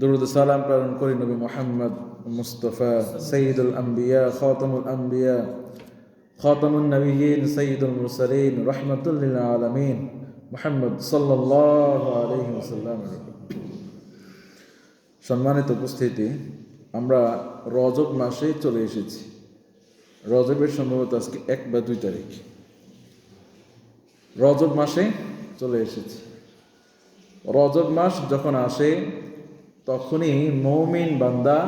দুরূদ সালাম প্রেরণ করি নবী মুহাম্মদ মুস্তাফা সাইয়্যিদুল আম্বিয়া খাতামুল আম্বিয়া খাতামুন নবিয়্যিন সাইয়্যিদুল মুরসালিন রাহমাতুল লিল আলামিন মুহাম্মদ সাল্লাল্লাহু আলাইহি ওয়াসাল্লাম। সম্মানিত উপস্থিতি, আমরা রজব মাসে চলে এসেছি। রজবের সম্ভবত আজকে 1 বা 2 তারিখ। রজব মাসে চলে এসেছি। রজব মাস যখন আসে তখনই মুমিন বান্দা,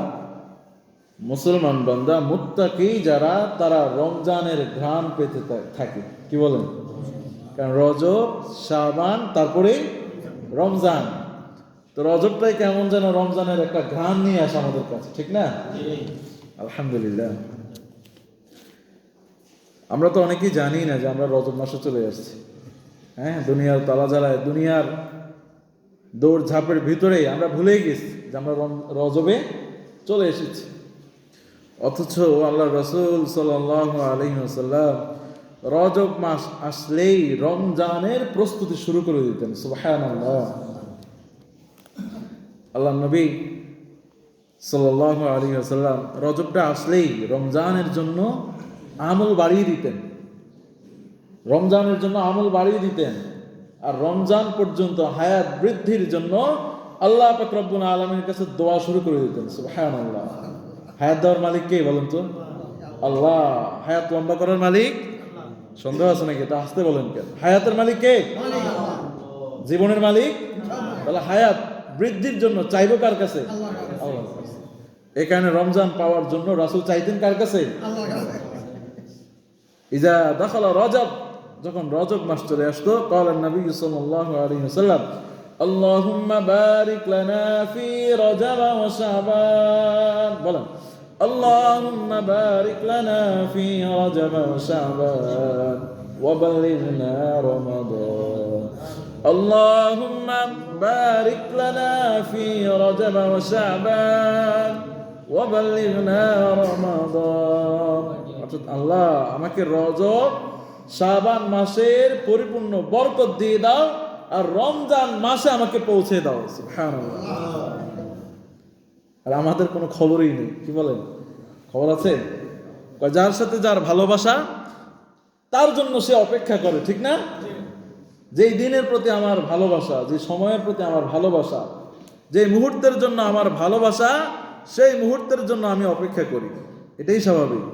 মুসলমান বান্দা, মুত্তাকি যারা, তারা রমজানের ঘ্রাণ পেতে থাকে। কি বলেন? কারণ রজব, শাবান, তারপরে রমজান। তো রজবটাই কেমন যেন রমজানের একটা ঘ্রাণ নিয়ে আসে আমাদের কাছে, ঠিক না? আলহামদুলিল্লাহ। আমরা তো অনেকেই জানি না যে আমরা রজব মাসে চলে আসছি। দুনিয়ার তালাজালায়, দুনিয়ার দৌড় ঝাঁপের ভিতরে আমরা ভুলেই গেছি যে আমরা রজবে চলে এসেছি। অথচ আল্লাহ রাসূল সাল্লাল্লাহু আলাইহি ওয়াসাল্লাম রজব মাস আসলেই রমজানের প্রস্তুতি শুরু করে দিতেন। সুবহানাল্লাহ। আল্লাহ নবী সাল্লাল্লাহু আলাইহি ওয়াসাল্লাম রজবটা আসলেই রমজানের জন্য আমল বাড়িয়ে দিতেন। রমজানের জন্য আমল বাড়িয়ে দিতেন। আর রমজান পর্যন্ত হায়াত বৃদ্ধির জন্য আল্লাহ পাক রব্বুল আলামিনের কাছে দোয়া শুরু করে দিতেন। সুবহানাল্লাহ। হায়াত দেওয়ার মালিক কে বলেন তো? আল্লাহ। হায়াত লম্বা করার মালিক? সন্দেহ আছে নাকি? তা আসতে বলেন কেন? হায়াতের মালিক কে? জীবনের মালিক? তাহলে হায়াত বৃদ্ধির জন্য চাইবো কার কাছে? আল্লাহর কাছে। এই কারণে রমজান পাওয়ার জন্য রাসূল চাইতেন কার কাছে? আল্লাহর কাছে। ইজা দাখালা রজব, যখন রজব মাস চলে আসতো, ক্বালা নবী সাল্লাল্লাহু আলাইহি ওয়াসাল্লাম আল্লাহুম্মা বারিক লানা ফি রজব ওয়া শাবান। বলেন, আল্লাহুম্মা বারিক লানা ফি রজব ওয়া শাবান ওয়া বাল্লিগনা রমাদান। আল্লাহুম্মা বারিক লানা ফি রজব ওয়া শাবান ওয়া বাল্লিগনা রমাদান। অর্থাৎ আল্লাহ, আমাকে রজব শাবান মাসের পরিপূর্ণ বরকত দিয়ে দাও, আর রমজান মাসে আমাকে পৌঁছে দাও। সুবহানাল্লাহ। আর আমাদের কোনো খবরই নেই। কি বলেন? খবর আছে? যার সাথে যার ভালোবাসা, তার জন্য সে অপেক্ষা করে, ঠিক না? যেই দিনের প্রতি আমার ভালোবাসা, যে সময়ের প্রতি আমার ভালোবাসা, যে মুহূর্তের জন্য আমার ভালোবাসা, সেই মুহূর্তের জন্য আমি অপেক্ষা করি। এটাই স্বাভাবিক।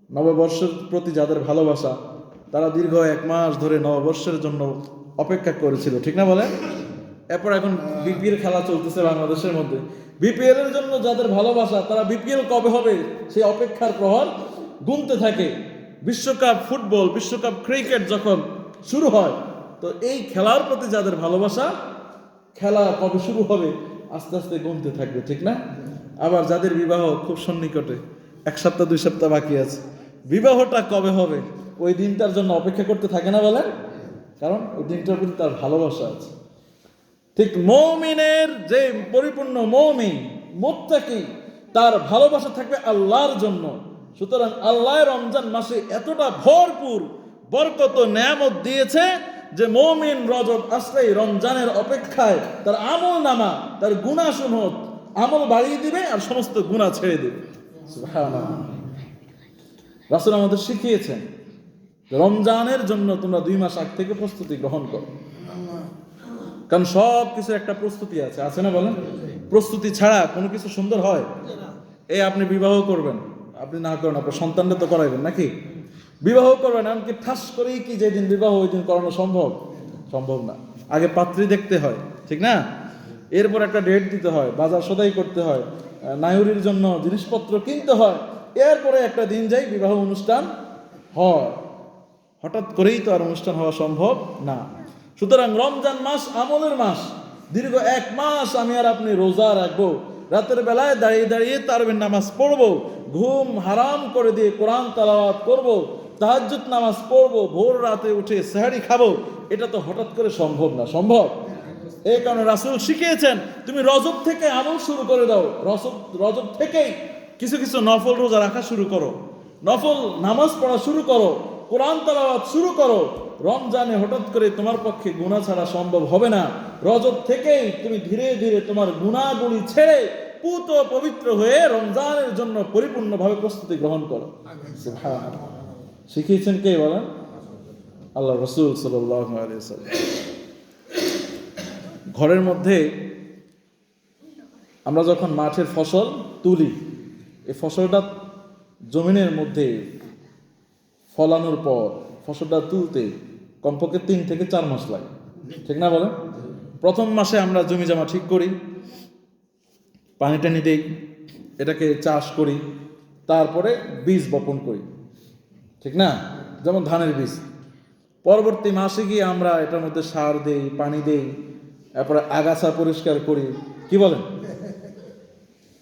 নববর্ষের প্রতি যাদের ভালোবাসা, তারা দীর্ঘ 1 মাস ধরে নববর্ষের জন্য অপেক্ষা করেছিল, ঠিক না বলেন? এরপর এখন বিপিএল খেলা চলতেছে বাংলাদেশের মধ্যে। বিপিএল এর জন্য যাদের ভালোবাসা, তারা বিপিএল কবে হবে সেই অপেক্ষার প্রহর গুনতে থাকে। বিশ্বকাপ ফুটবল, বিশ্বকাপ ক্রিকেট যখন শুরু হয়, তো এই খেলার প্রতি যাদের ভালোবাসা, খেলা কবে শুরু হবে আস্তে আস্তে গুনতে থাকবে, ঠিক না? আবার যাদের বিবাহ খুব সন্নিকটে, 1 সপ্তাহ 2 সপ্তাহ বাকি আছে, বিবাহটা কবে হবে ওই দিনটার জন্য অপেক্ষা করতে থাকে না বলেন? কারণ ওই দিনটার প্রতি তার ভালোবাসা আছে। ঠিক মুমিনের যে পরিপূর্ণ মুমিন, মুত্তাকি, তার ভালোবাসা থাকবে আল্লাহর জন্য। সুতরাং আল্লাহ রমজান মাসে এতটা ভরপুর বরকত নেয়ামত দিয়েছে যে মুমিন রজব আসলেই রমজানের অপেক্ষায় তার আমল নামা, তার গুনাহসমূহ আমল বাড়িয়ে দিবে আর সমস্ত গুনাহ ছেড়ে দিবে। সুবহানাল্লাহ। রাসূল আমাদের শিখিয়েছেন রমজানের জন্য তোমরা 2 মাস আগ থেকে প্রস্তুতি গ্রহণ করো। কারণ সব কিছু একটা প্রস্তুতি আছে, আছে না বলেন? প্রস্তুতি ছাড়া কোনো কিছু সুন্দর হয়? এই আপনি বিবাহ করবেন, আপনি না করেন, আপনার সন্তানরা তো করাইবেন নাকি? বিবাহ করবেন, এমনকি ঠাস করেই কি যেদিন বিবাহ ওই দিন করানো সম্ভব? সম্ভব না। আগে পাত্রী দেখতে হয়, ঠিক না? এরপর একটা ডেট দিতে হয়, বাজার সদাই করতে হয়, নায়ুরির জন্য জিনিসপত্র কিনতে হয়, এরপরে একটা দিন যাই বিবাহ অনুষ্ঠান হয়। হঠাৎ করেই তো আর অনুষ্ঠান হওয়া সম্ভব না। সুতরাং রমজান মাস আমলের মাস। দীর্ঘ 1 মাস আমি আর আপনি রোজা রাখবো, রাতের বেলায় দাঁড়িয়ে দাঁড়িয়ে তারাবির নামাজ পড়বো, ঘুম হারাম করে দিয়ে কোরআন তেলাওয়াত করবো, তাহাজ্জুদ নামাজ পড়বো, ভোর রাতে উঠে সেহরি খাবো। এটা তো হঠাৎ করে সম্ভব না। সম্ভব? এই কারণে রাসূল শিখিয়েছেন তুমি রজব থেকে আমল শুরু করে দাও। রজব থেকেই কিছু কিছু নফল রোজা রাখা শুরু করো, নফল নামাজ পড়া শুরু করো। কোরআন তেলাওয়াত শুরু করো। রমজানে হঠাৎ করে তোমার পক্ষে গুনাহ ছাড়া সম্ভব হবে না। রজব থেকেই তুমি ধীরে ধীরে তোমার গুনাহগুলি ছেড়ে পুত পবিত্র হয়ে রমজানের জন্য পরিপূর্ণভাবে প্রস্তুতি গ্রহণ করো। সুবহানাল্লাহ। শিখিয়েছেন কে বলেন? আল্লাহ রাসূল সাল্লাল্লাহু আলাইহি ওয়াসাল্লাম। ঘরের মধ্যে আমরা যখন মাঠের ফসল তুলি, এই ফসলটা জমিনের মধ্যে ফলানোর পর ফসলটা তুলতে কমপক্ষে 3 থেকে 4 মাস লাগে, ঠিক না বলেন? প্রথম মাসে আমরা জমি জমা ঠিক করি, পানি টানি দেই, এটাকে চাষ করি, তারপরে বীজ বপন করি, ঠিক না? যেমন ধানের বীজ। পরবর্তী মাসে গিয়ে আমরা এটার মধ্যে সার দেই, পানি দেই, তারপরে আগাছা পরিষ্কার করি, কি বলেন?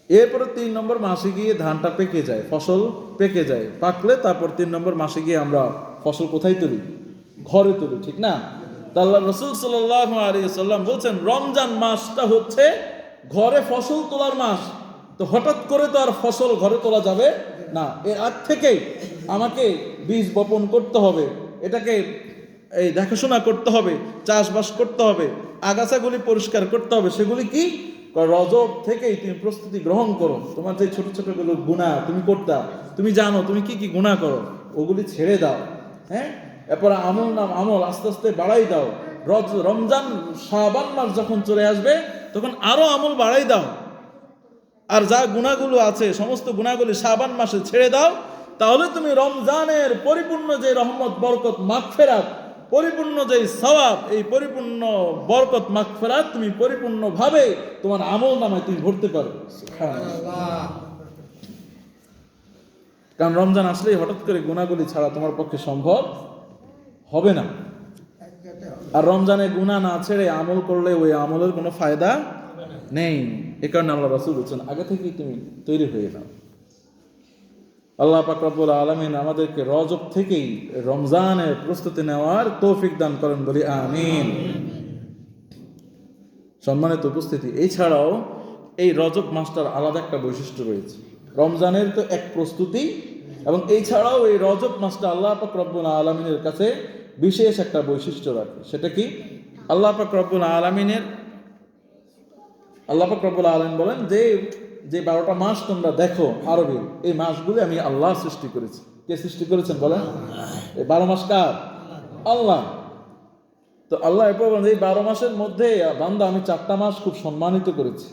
এরপরে 3 নম্বর মাসে গিয়ে ধানটা পেকে যায়, ফসল পেকে যায়, পাকলে তারপর 3 নম্বর মাসে গিয়ে আমরা ফসল কোথায় তুলি? ঘরে তুলি, ঠিক না? আল্লাহ রাসূল সাল্লাল্লাহু আলাইহি ওয়াসাল্লাম বলছেন রমজান মাসটা হচ্ছে ঘরে ফসল তোলার মাস। তো হঠাৎ করে তো আর ফসল ঘরে তোলা যাবে না, এর আগ থেকেই আমাকে বীজ বপন করতে হবে, এটাকে এই দেখাশোনা করতে হবে, চাষবাস করতে হবে, আগাছাগুলি পরিষ্কার করতে হবে। সেগুলি কি? রজব থেকেই তুমি প্রস্তুতি গ্রহণ করো। তোমার যে ছোট ছোট গুলো গুনাহ তুমি করতা, তুমি জানো তুমি কি কি গুনাহ করো, ওগুলি ছেড়ে দাও। হ্যাঁ, এরপর আমল নাম আমল আস্তে আস্তে বাড়াই দাও। রমজান শাবান মাস যখন চলে আসবে তখন আরো আমল বাড়াই দাও। আর যা গুনাহগুলো আছে সমস্ত গুনাহগুলি শাবান মাসে ছেড়ে দাও। তাহলে তুমি রমজানের পরিপূর্ণ যে রহমত, বরকত, মাগফিরাত, পরিপূর্ণ যে সওয়াব, এই পরিপূর্ণ বরকত, মাগফিরাত তুমি পরিপূর্ণভাবে তোমার আমল নামায় তুমি ভরতে পারবে। সুবহানাল্লাহ। কারণ রমজান আসলেই হঠাৎ করে গুনাহগুলি ছাড়া তোমার পক্ষে সম্ভব হবে না। আর রমজানে গুনাহ না ছেড়ে আমল করলে ওই আমলের কোনো ফায়দা নেই। এ কারণে আল্লাহ রাসূল বলেছেন আগে থেকেই তুমি তৈরি হয়ে নাও। আল্লাহ পাক রব্বুল আলামিন আমাদেরকে রজব থেকেই রমজানের প্রস্তুতি নেওয়ার তৌফিক দান করেন, বলি আমিন। সম্মানিত উপস্থিতি, এছাড়াও এই রজব মাসটার আলাদা একটা বৈশিষ্ট্য রয়েছে। রমজানের তো এক প্রস্তুতি, এবং এছাড়াও এই রজব মাসটা আল্লাহ পাক রব্বুল আলামিনের কাছে বিশেষ একটা বৈশিষ্ট্য রাখে। সেটা কি? আল্লাহ পাক রব্বুল আলামিন বলেন যে 12টা মাস তোমরা দেখো আরবের, এই মাসগুলি আমি আল্লাহ সৃষ্টি করেছি। কে সৃষ্টি করেছেন বলেন? এই 12 মাস কার? আল্লাহ। তো আল্লাহ এরপর বলেন এই 12 মাসের মধ্যে বান্দা আমি 4টা মাস খুব সম্মানিত করেছি।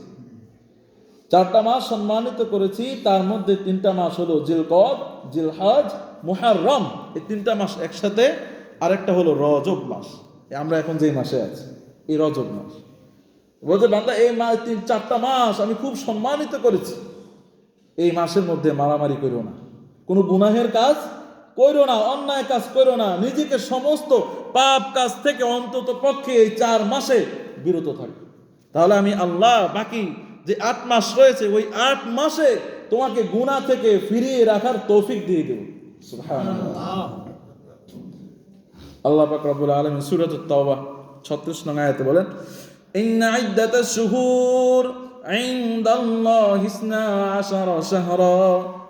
4টা মাস সম্মানিত করেছি, তার মধ্যে 3টা মাস হলো জিলকদ, জিলহজ, মুহররম। এই 3টা মাস একসাথে, আরেকটা হলো রজব মাস। আমরা এখন যে মাসে আছি এই রজব মাস। বলছে বান্দা এই মাস 4টা মাস আমি খুব সম্মানিত করেছি। এই মাসের মধ্যে মারামারি করো না, কোনো গুনাহের কাজ করো না, অন্যায় কাজ করো না, নিজেকে সমস্ত পাপ কাজ থেকে অন্তত পক্ষে এই 4 মাসে বিরত থাকো। তাহলে আমি আল্লাহ বাকি যে 8 মাস রয়েছে ওই 8 মাসে তোমাকে গুনাহ থেকে ফিরিয়ে রাখার তৌফিক দিয়ে দেব। সুবহানাল্লাহ। আল্লাহ পাক রব্বুল আলামিন সূরাত আত-তাওবা 36 নং আয়াতে বলেন ইন্না ইদ্দাতাশ শুহুর ইনদাল্লাহি 12 শাহরা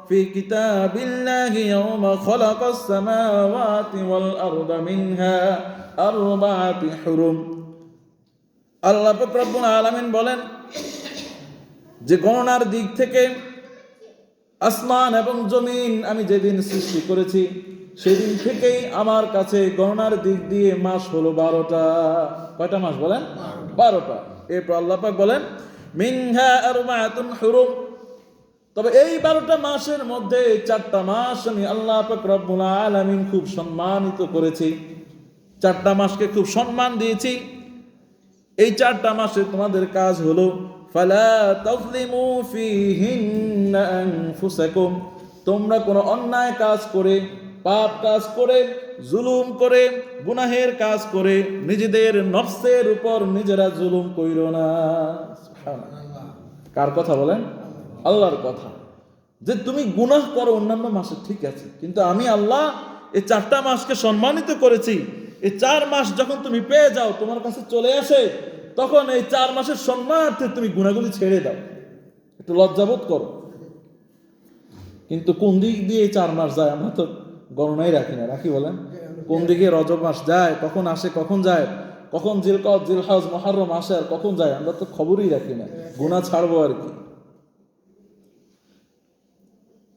ফি কিতাবিল্লাহি ইয়াওমা খালাকাস সামাওয়াতি ওয়াল আরদা মিনহা আরবা'াতু হুরুম। আল্লাহ পাক রব্বুল আলামিন বলেন যে গণনার দিক থেকে আসমান এবং জমিন আমি যেদিন সৃষ্টি করেছি সেদিন থেকেই আমার কাছে গণনার দিক দিয়ে মাস হলো 12টা। কয়টা মাস বলেন? 12টা। এরপর আল্লাহ পাক বলেন মিনহা আরবা'াতুন হুরুম। তবে এই 12টা মাসের মধ্যে 4টা মাস আমি আল্লাহ পাক রব্বুল আলামিন খুব সম্মানিত করেছি। 4টা মাসকে খুব সম্মান দিয়েছি। এই 4টা মাসে তোমাদের কাজ হলো ফালা তাযলিমু ফীহিন্না আনফুসাকুম। তোমরা কোনো অন্যায় কাজ করে, পাপ কাজ করে, জুলুম করে, গুনাহের কাজ করে নিজেদের নফসের উপর নিজেরা জুলুম কইরো না। সুবহানাল্লাহ। কার কথা বলেন? আল্লাহর কথা। যে তুমি গুনাহ করো অন্যান্য মাসে ঠিক আছে, কিন্তু আমি আল্লাহ এই 4টা মাসকে সম্মানিত করেছি। এই 4 মাস যখন তুমি পেয়ে যাও, তোমার কাছে চলে আসে, তখন এই 4 মাসের সম্মানার্থে তুমি গুনাহগুলি ছেড়ে দাও, একটু লজ্জাবোধ করো। কিন্তু কোন দিক দিয়ে 4 মাস যায় আমরা তো গণনাই রাখি না, রাখি বলেন? কোন দিকে রজব মাস যায়, কখন আসে, কখন যায়, কখন জিলকদ জিলহজ মুহররম আসে আর কখন যায়, আমরা তো খবরই রাখি না, গুনাহ ছাড়বো আর কি।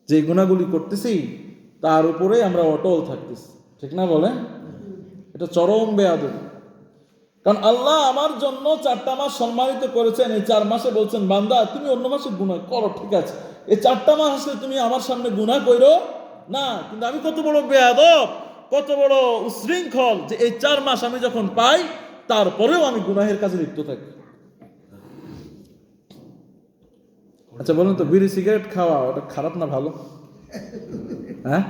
যে গুনাহগুলি করতেছি তার উপরেই আমরা অটল থাকতেছি, ঠিক না বলেন? এটা চরম বেয়াদবি। কারণ আল্লাহ আমার জন্য 4টা মাস সম্মানিত করেছেন, এই 4 মাসে বলছেন বান্দা তুমি অন্য মাসে গুনাহ করো, ঠিক আছে, এই 4টা মাস আসলে তুমি আমার সামনে গুনাহ করো না। কিন্তু আমি কত বড় বেয়াদব, কত বড় উশৃঙ্খল যে এই 4 মাস আমি যখন পাই তারপরেও আমি গুনাহের কাজে লিপ্ত থাকি। আচ্ছা বলুন তো, বিড়ি সিগারেট খাওয়া ওটা খারাপ না ভালো? হ্যাঁ,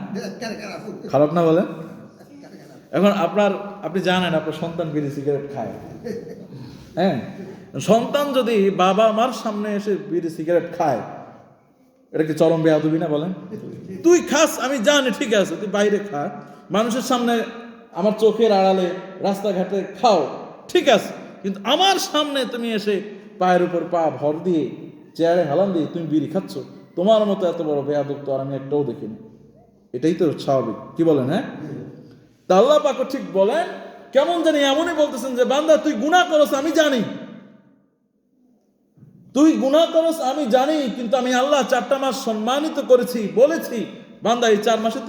খারাপ না বলেন? এখন আপনি জানেন আপনার সন্তান বিড়ি সিগারেট খায়, হ্যাঁ, সন্তান যদি বাবা মার সামনে এসে বিড়ি সিগারেট খায়, এটা কি চরম বেয়াদবি না বলেন? তুই খাস আমি জানি, ঠিক আছে, তুই বাইরে খা, মানুষের সামনে আমার চোখের আড়ালে রাস্তাঘাটে খাও, ঠিক আছে, কিন্তু আমার সামনে তুমি এসে পায়ের উপর পা ভর দিয়ে চেয়ারে হেলান দিয়ে তুমি বিড়ি খাচ্ছ, তোমার মতো এত বড় বেয়াদব তো আর আমি একটাও দেখিনি। এটাই তো স্বাভাবিক, কি বলেন? হ্যাঁ, তা আল্লাহ পাক ঠিক বলেন, কেমন জানি এমনই বলতেছেন যে বান্দা তুই গুনাহ করছ আমি জানি, তুই গুনাহ করছ আমি জানি, কিন্তু আমি আল্লাহ 4টা মাস সম্মানিত করেছি, বলেছি বান্দা এই 4 মাসে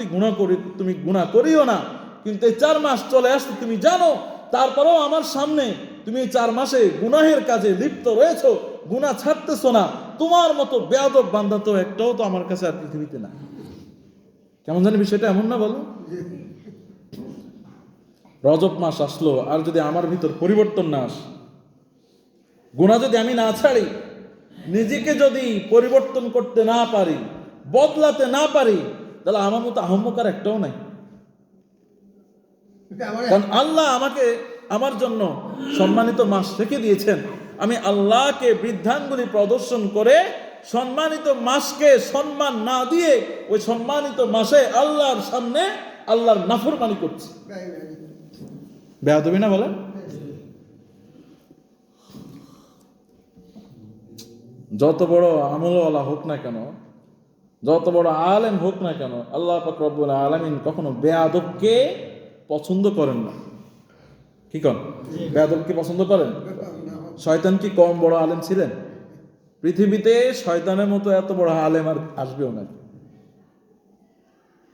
তুমি গুনাহ করিও না, কিন্তু এই 4 মাস চলে আসতে তুমি জানো, তারপরেও আমার সামনে তুমি এই 4 মাসে গুনাহের কাজে লিপ্ত রয়েছো, গুনাহ ছাড়তেছো না, তোমার মতো বেয়াদব বান্দা তো একটাও তো আমার কাছে আর পৃথিবীতে না। কেমন জানি বিষয়টা এমন না বলো? রজব মাস আসলো আর যদি আমার ভিতর পরিবর্তন না আসে, গুনাহ যদি আমি না ছাড়ি, নিজেকে যদি পরিবর্তন করতে না পারি, বদলাতে না পারি, তাহলে আমার মতো আহম্মক আর একটাও নাই। কারণ আল্লাহ আমাকে আমার জন্য সম্মানিত মাস রেখে দিয়েছেন, আমি আল্লাহকে বৃদ্ধাঙ্গুলি প্রদর্শন করে সম্মানিত মাসকে সম্মান না দিয়ে ওই সম্মানিত মাসে আল্লাহর সামনে আল্লাহর নাফরমানি করছি। বেয়াদবি না বলেন? যত বড় আমলওয়ালা হোক না কেন, যত বড় আলেম হোক না কেন, আল্লাহ পাক রব্বুল আলামিন কখনো বেয়াদবকে পছন্দ করেন না। কি করেন? বেয়াদবকে পছন্দ করেন? শয়তান কি কম বড় আলেম ছিলেন? পৃথিবীতে শয়তানের মতো এত বড় আলেম আর আসবেও না।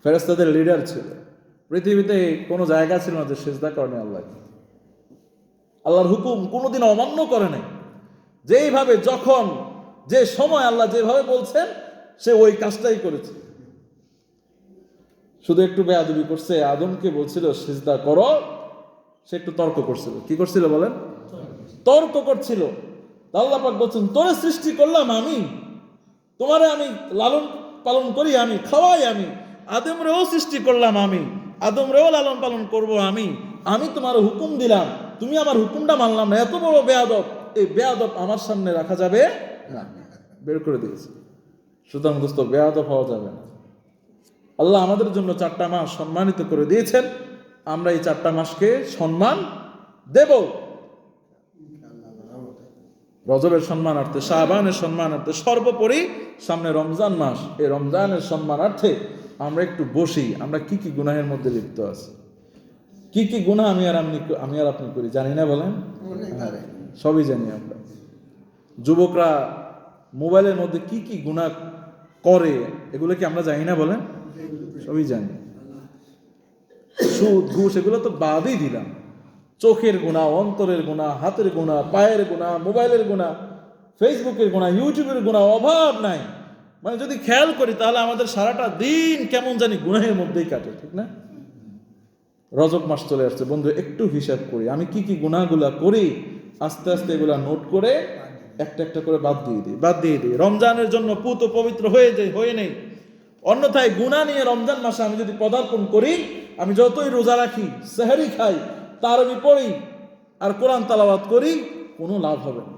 ফেরেশতাদের লিডার ছিল, পৃথিবীতে কোনো জায়গা ছিল না যে সিজদা করেনি আল্লাহকে, আল্লাহর হুকুম কোনোদিন অমান্য করে নাই, যেইভাবে যখন যে সময় আল্লাহ যেভাবে বলছেন সে ওই কাজটাই করেছে। শুধু একটু বেয়াদবি করছে, আদমকে বলছিল সিজদা করো, সে একটু তর্ক করছিল। কি করছিল বলেন? তর্ক করছিল। আল্লাহ পাক বলছেন তোরে সৃষ্টি করলাম আমি, তোমারে আমি লালন পালন করি, আমি খাওয়াই, আমি আদমরেও সৃষ্টি করলাম, আমি আদমরেও লালন পালন করব, আমি তোমার হুকুম দিলাম, তুমি আমার হুকুমটা মানলাম না, এত বড় বেয়াদব, এই বেয়াদব আমার সামনে রাখা যাবে না, বের করে দিয়েছে। সুতরাং দোস্ত, বেয়াদব হওয়া যাবে না। আল্লাহ আমাদের জন্য 4টা মাস সম্মানিত করে দিয়েছেন, আমরা এই 4টা মাসকে সম্মান দেব। রজবের সম্মানার্থে, শাবানের সম্মানার্থে, সর্বোপরি সামনে রমজান মাস, এই রমজানের সম্মানার্থে আমরা একটু বসি, আমরা কি কি গুনাহের মধ্যে লিপ্ত আছি, কি কি গুনাহ আমি আর আপনি করি জানি না বলেন? সবই জানি আমরা। যুবকরা মোবাইলের মধ্যে কি কি গুনাহ করে এগুলো কি আমরা জানি না বলেন? সবই জানি। সুদ ঘুষ এগুলো তো বাদই দিলাম, চোখের গুনাহ, অন্তরের গুনাহ, হাতের গুনাহ, পায়ের গুনাহ, মোবাইলের গুনাহ, ফেসবুকের গুনাহ, ইউটিউবের গুনাহ, অভাব নাই। মানে যদি খেয়াল করি তাহলে আমাদের সারাটা দিন কেমন জানি গুনাহের মধ্যেই কাটে, ঠিক না? রজব মাস চলে আসছে বন্ধু, একটু হিসাব করি আমি কি কি গুনাহগুলা করি, আস্তে আস্তে এগুলা নোট করে একটা একটা করে বাদ দিয়ে দিই। রমজানের জন্য পুত পবিত্র হয়ে নেই। অন্যথায় গুনাহ নিয়ে রমজান মাসে আমি যদি পদার্পণ করি, আমি যতই রোজা রাখি, সেহরি খাই, তারাবি পড়ি আর কোরআন তেলাওয়াত করি, কোনো লাভ হবে না।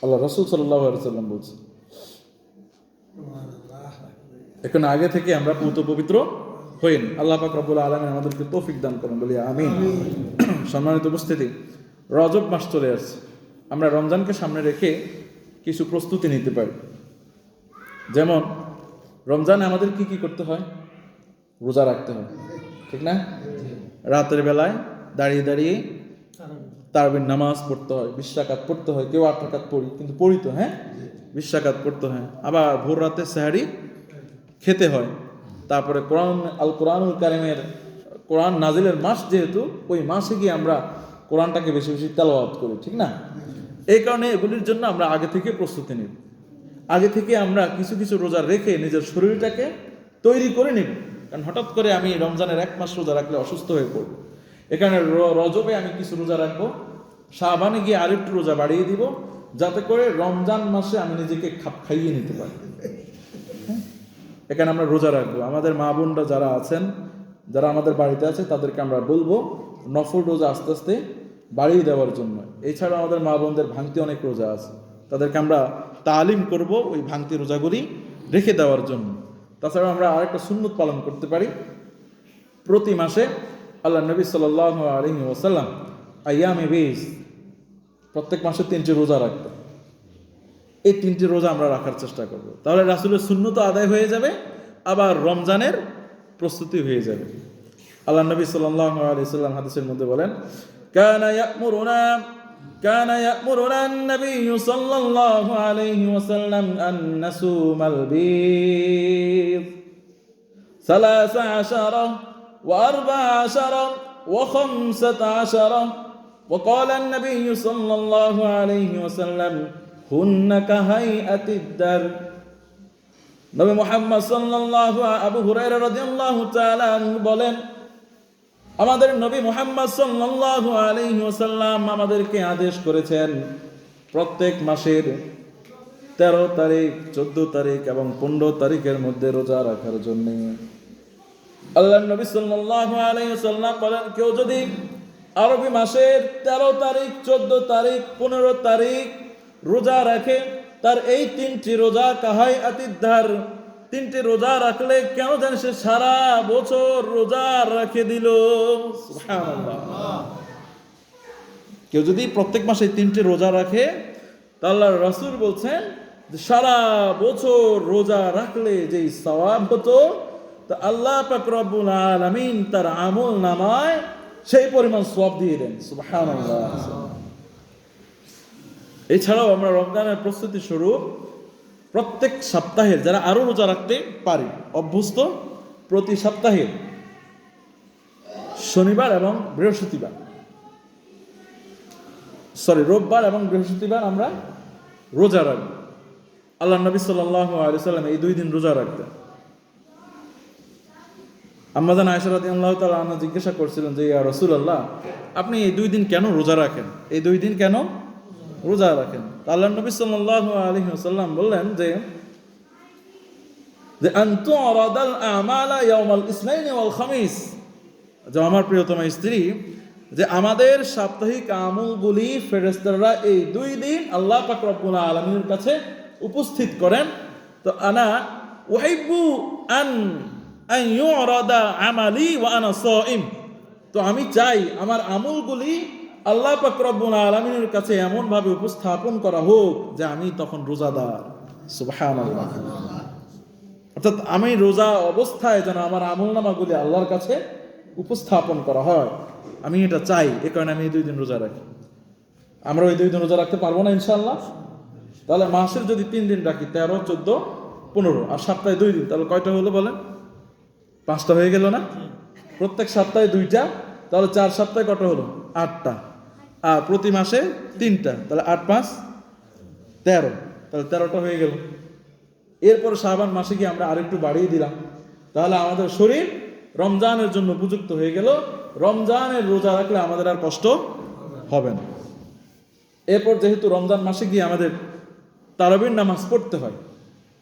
আল্লাহ রাসূল সাল্লাল্লাহু আলাইহি ওয়াসাল্লাম বলছে, এখন আগে থেকে আমরা পুত পবিত্র হইনি। আল্লাহ পাক রব্বুল আলামিন আমাদেরকে তৌফিক দান করেন, বলি আমিন। সম্মানিত উপস্থিতি, রজব মাস চলে আসছে, আমরা রমজানকে সামনে রেখে কিছু প্রস্তুতি নিতে পারি। যেমন রমজানে আমাদের কি কি করতে হয়? রোজা রাখতে হয়, ঠিক না? রাতের বেলায় দাঁড়িয়ে দাঁড়িয়ে তারাবির নামাজ পড়তে হয়, 20 রাকাত পড়তে হয়। কেউ 8 রাকাত পড়ি, কিন্তু পড়ি তো, হ্যাঁ, 20 রাকাত পড়তে হয়। আবার ভোর রাতে সেহরি খেতে হয়। তারপরে কোরআনুল কারিমের কোরআন নাজিলের মাস, যেহেতু ওই মাসে গিয়ে আমরা কোরআনটাকে বেশি বেশি তেলাওয়াত করি, ঠিক না? এই কারণে এগুলির জন্য আমরা আগে থেকে প্রস্তুতি নিব। আগে থেকে আমরা কিছু কিছু রোজা রেখে নিজের শরীরটাকে তৈরি করে নিব। কারণ হঠাৎ করে আমি রমজানের 1 মাস রোজা রাখলে অসুস্থ হয়ে পড়ব। এখানে রজবে আমি কিছু রোজা রাখবো, শাবানে গিয়ে আরেকটু রোজা বাড়িয়ে দিব, যাতে করে রমজান মাসে আমি নিজেকে খাপ খাইয়ে নিতে পারি। এখানে আমরা রোজা রাখবো। আমাদের মা বোনরা যারা আছেন, যারা আমাদের বাড়িতে আছে, তাদেরকে আমরা বলবো নফল রোজা আস্তে আস্তে বাড়িয়ে দেওয়ার জন্য। এছাড়া আমাদের মা বোনদের ভাঙতি অনেক রোজা আছে, তাদেরকে আমরা তালিম করব ওই ভাঙতি রোজাগুলি রেখে দেওয়ার জন্য। তাছাড়া আমরা আরেকটা সুন্নত পালন করতে পারি। প্রতি মাসে আল্লাহ নবী সাল্লাল্লাহু আলাইহি ওয়াসাল্লাম আইয়ামে বিজ, প্রত্যেক মাসে 3টি রোজা রাখতেন। এই 3টি রোজা আমরা রাখার চেষ্টা করব। তাহলে রাসূলের সুন্নত আদায় হয়ে যাবে, আবার রমজানের প্রস্তুতি হয়ে যাবে। আল্লাহ নবী সাল্লাল্লাহু আলাইহি ওয়াসাল্লাম হাদিসের মধ্যে বলেন, কানা ইয়া'মুরুনা an-nabiy sallallahu alayhi wa sallam an nasumal bid 13 و14 و15 وقال النبي صلى الله عليه وسلم هن كهيئة الدر। নবী মুহাম্মদ সাল্লাল্লাহু আবু হুরায়রা রাদিয়াল্লাহু তাআলা বলেন, আমাদের নবী মুহাম্মদ সাল্লাল্লাহু আলাইহি ওয়াসাল্লাম আমাদেরকে আদেশ করেছেন প্রত্যেক মাসের 13 তারিখ, 14 তারিখ এবং 15 তারিখের মধ্যে রোজা রাখার জন্য। আল্লাহর নবী সাল্লাল্লাহু আলাইহি ওয়াসাল্লাম বলেন, কেউ যদি আরবি মাসের 13 তারিখ, 14 তারিখ, 15 তারিখ রোজা রাখে, তার এই 3টি রোজা কাহাইয়াতিদ্দার, 3টি রোজা রাখলে কেন জানি সে সারা বছর রোজা রেখে দিল। সুবহানাল্লাহ। কেউ যদি প্রত্যেক মাসে 3টি রোজা রাখে, তাহলে আল্লাহর রাসূল বলছেন যে সারা বছর রোজা রাখলে যেই সওয়াব হতো, তা আল্লাহ পাক রব্বুল আলামিন তার আমল নামায় সেই পরিমাণ সওয়াব দিয়ে দেন। সুবহানাল্লাহ। এছাড়াও আমরা রমজানের প্রস্তুতি স্বরূপ প্রত্যেক সপ্তাহের, যারা আরো রোজা রাখতে পারি অভ্যস্ত, প্রতি সপ্তাহে শনিবার এবং বৃহস্পতিবার, রোববার এবং বৃহস্পতিবার আমরা রোজা রাখব। আল্লাহ নবী সাল্লাল্লাহু আলাইহি সাল্লাম এই 2 দিন রোজা রাখতেন। আম্মা জান আয়েশা রাদিয়াল্লাহু তাআলা আনহা জিজ্ঞাসা করছিলেন যে, ইয়া রাসূলুল্লাহ, আপনি এই 2 দিন কেন রোজা রাখেন? এই 2 দিন কেন রোজা রাখেন? আল্লাহ নবী সাল্লাল্লাহু আলাইহি ওয়াসাল্লাম বললেন যে আনতু আরাদাল আমালা ইয়াউমাল ইসনাইন ওয়াল খামিস, যে আমার প্রিয়তমা স্ত্রী, যে আমাদের সাপ্তাহিক আমলগুলি ফেরেশতারা এই 2 দিন আল্লাহ পাক রব্বুল আলামিনের কাছে উপস্থিত করেন। তো আনা উহিব্বু আন ইউরাদা আমালি ওয়া আনা সাইম, তো আমি চাই আমার আমলগুলি আল্লাহ পাক রব্বুল আলামিনের কাছে এমন ভাবে উপস্থাপন করা হোক যে আমি তখন রোজাদার। সুবহানাল্লাহ। অর্থাৎ আমি রোজা অবস্থায় যেন আমার আমলনামাগুলি আল্লাহর কাছে উপস্থাপন করা হয়, আমি এটা চাই। এ কারণে আমি এই 2 দিন রোজা রাখি। আমরা ওই 2 দিন রোজা রাখতে পারবো না ইনশাআল্লাহ? তাহলে মাসের যদি 3 দিন রাখি, 13, 14, 15, আর সপ্তাহে 2 দিন, তাহলে কয়টা হলো বলেন? 5টা হয়ে গেল না? প্রত্যেক সপ্তাহে 2টা, তাহলে 4 সপ্তাহে কত হলো? 8টা। আর প্রতি মাসে 3টা, তাহলে 8, 5, 13, তাহলে 13টা হয়ে গেল। এরপর শাবান মাসে গিয়ে আমরা আরেকটু বাড়িয়ে দিলাম, তাহলে আমাদের শরীর রমজানের জন্য উপযুক্ত হয়ে গেল। রমজানের রোজা রাখলে আমাদের আর কষ্ট হবে না। এরপর যেহেতু রমজান মাসে গিয়ে আমাদের তারাবির নামাজ পড়তে হয়,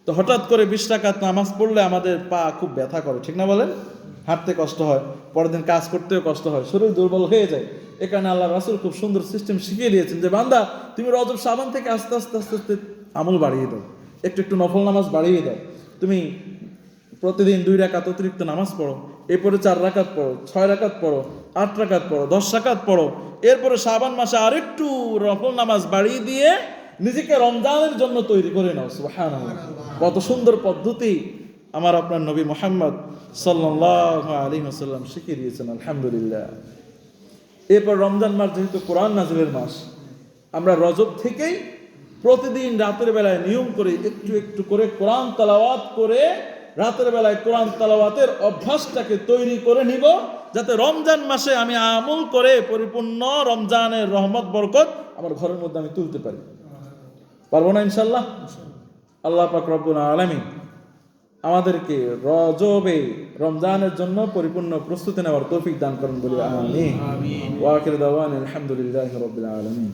তো হঠাৎ করে 20 রাকাত নামাজ পড়লে আমাদের পা খুব ব্যথা করে, ঠিক না বলেন? হাঁটতে কষ্ট হয়, পরের দিন কাজ করতেও কষ্ট হয়, শরীর দুর্বল হয়ে যায়। এখানে আল্লাহ রাসূল খুব সুন্দর সিস্টেম শিখিয়ে দিয়েছেন যে, বান্দা তুমি রজব শাবান থেকে আস্তে আস্তে আস্তে আস্তে আমল বাড়িয়ে দাও, একটু একটু নফল নামাজ বাড়িয়ে দাও। তুমি প্রতিদিন 2 রাকাত অতিরিক্ত নামাজ পড়ো, এরপরে 4 রাকাত পড়ো, 6 রাকাত পড়ো, 8 রাকাত পড়ো, 10 রাকাত পড়ো। এরপরে শাবান মাসে আরেকটু নফল নামাজ বাড়িয়ে দিয়ে নিজেকে রমজানের জন্য তৈরি করে নাও। সুবহানাল্লাহ। কত সুন্দর পদ্ধতি আমার আপনার নবী মুহাম্মদ সাল্লাল্লাহু আলাইহি ওয়াসাল্লাম শিখিয়ে দিয়েছেন। আলহামদুলিল্লাহ। এরপর রমজান মাস যেহেতু কোরআন নাজিলের মাস, আমরা রজব থেকেই প্রতিদিন রাতের বেলায় নিয়ম করে একটু একটু করে কোরআন তেলাওয়াত করে রাতের বেলায় কোরআন তেলাওয়াতের অভ্যাসটাকে তৈরি করে নিব, যাতে রমজান মাসে আমি আমল করে পরিপূর্ণ রমজানের রহমত বরকত আমার ঘরের মধ্যে আমি তুলতে পারি। পারবো না ইনশাল্লাহ? আল্লাহ পাক রব্বুল আলামিন আমাদেরকে রজবে রমজানের জন্য পরিপূর্ণ প্রস্তুতি নেওয়ার তৌফিক দান করুন বলি আমিন। ওয়া আখিরু দাওয়ানা আলহামদুলিল্লাহি রাব্বিল আলামিন।